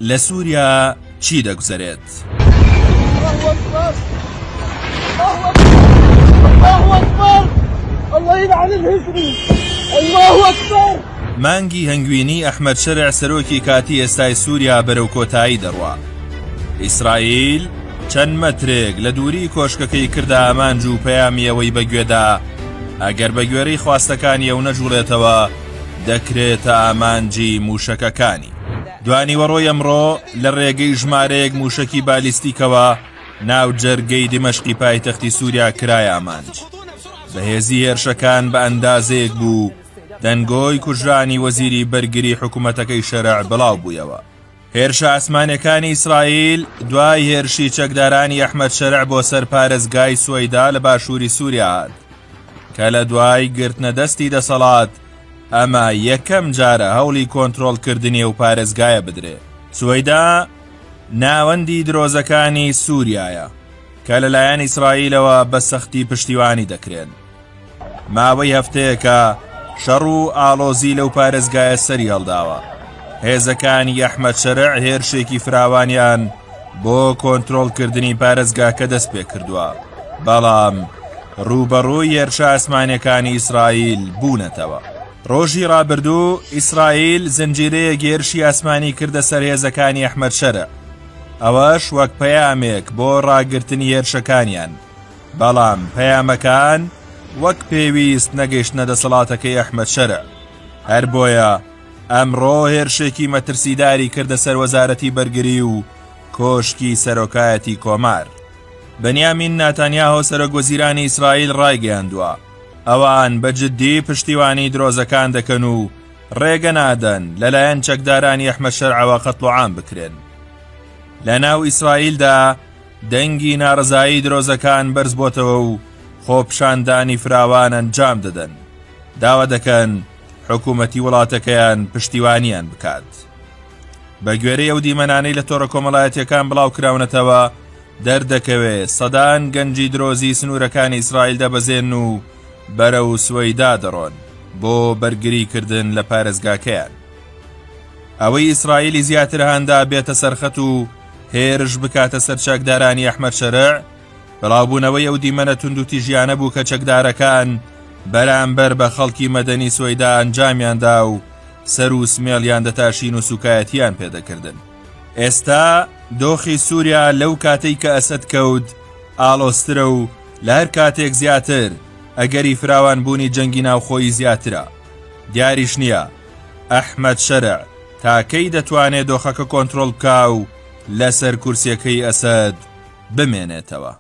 لە سووریا چی دەگوزارێت؟ مانگی هەنگوینی ئەحمەد شەرع سەرۆکی کاتی ئێستای سووریا بەرەو کۆتایی دەڕوا. ئیسرائیل چەند مەترێک لە دووری کۆشکەکەی کردە ئامانج و پەیامیەوەی بەگوێدا ئەگەر بە گوێرەی خواستەکانی ئەو نەجوڵێتەوە دەکرێتە ئامانجی موشەکەکانی. دوانیوەڕۆی ئەمڕۆ لە ڕێگەی ژمارەیەک موشەکی بالیستیکەوە ناو جەرگەی دمەشقی پایتەختی سووریا کرای ئامانج. بەهێزی هێرشەکان بە ئەندازەیەک بوو دەنگۆی کوژرانی وەزیری بەرگری حکوومەتەکەی شەرع بڵاو بوویەوە. هێرشە ئاسمانیەکانی ئیسرائیل دوای هێرشی چەکدارانی ئەحمەد شەرع بۆ سەر پارێزگای سوەیدا لە باشووری سووریا هات کە لە دوای گرتنە دەستی دەسەڵات ئەمە یەکەم جارە هەوڵی کۆنتڕۆڵکردنی و پارێزگایە بدرێ. سوەیدا ناوەندی درۆزەکانی سووریایە کە لەلایەن ئیسرائیلەوە بە سەختی پشتیوانی دەکرێن. ماوەی هەفتەیەکە شەڕ و ئاڵۆزی لەو پارێزگایە سەری هەڵداوە. هێزەکانی ئەحمەد شەرع هێرشێکی فراوانیان بۆ کۆنتڕۆڵکردنی پارێزگاکە دەست پێ کردووە، بەڵام ڕوبەڕووی هێرشە ئاسمانیەکانی ئیسرائیل بوونەتەوە. ڕۆژی ڕابردوو ئیسرائیل زنجیرەیەک هێرشی ئاسمانی کردە سەر هێزەکانی ئەحمەد شەرع، ئەوەش وەک پەیامێک بۆ ڕاگرتنی هێرشەکانیان، بەڵام پەیامەکان وەک پێویست نەگەیشتنە دەسەڵاتەکەی ئەحمەد شەرع. هەر بۆیە ئەمڕۆ هێرشێکی مەترسیداری کردە سەر وەزارەتی بەرگری و کۆشکی سەرۆکایەتی کۆمار. بەنیامین ناتانیاهۆ سەرۆکوەزیرانی ئیسرائیل ڕایگەیاندووە ئەوان بەجددی پشتیوانی درۆزەکان دەکەن و ڕێگە نادەن لەلایەن چەکدارانی ئەحمەد شەرعەوە قەتڵ و عام بکرێن. لە ناو ئیسرائیلدا دەنگی ناڕزایی درۆزەکان بەرز بۆتەوە و خۆپشاندانی فراوان ئەنجام دەدەن، داوا دەکەن حکوومەتی وڵاتەکەیان پشتیوانیان بکات. بە گوێرەی ئەو دیمەنانەی لە تۆڕە کۆمەڵایەتیەکان بڵاو کراونەتەوە دەردەکەوێت سەدان گەنجی درۆزی سنوورەکانی ئیسرائیل دەبەزێن و بەرەو سوەیدا دەڕۆن بۆ بەرگریکردن لە پارێزگاکەیان. ئەوەی ئیسرائیلی زیاتر هەندا بێتە سەرخەت و هێرش بکاتە سەر چەکدارانی ئەحمەد شەرع، بڵاوبوونەوەی ئەو دیمەنە تونند و تیژیانە بوو کە چەکدارەکان بەرامبەر بە خەڵکی مەدەنی سوەیدا ئەنجامیاندا و سەر و سمێڵیان دەتاشین و سوکایەتیان پێدەکردن. ئێستا دۆخی سووریا لەو کاتەی کە ئەسەد کەوت ئاڵۆسترە و لە هەر کاتێک زیاتر ئەگەری فراوانبوونی جەنگی ناوخۆیی زیاترە. دیاریش نییە ئەحمەد شەرع تاکەی دەتوانێت دۆخەکە کۆنتڕۆڵ بکا و لەسەر کورسیەکەی ئەسەد بمێنێتەوە.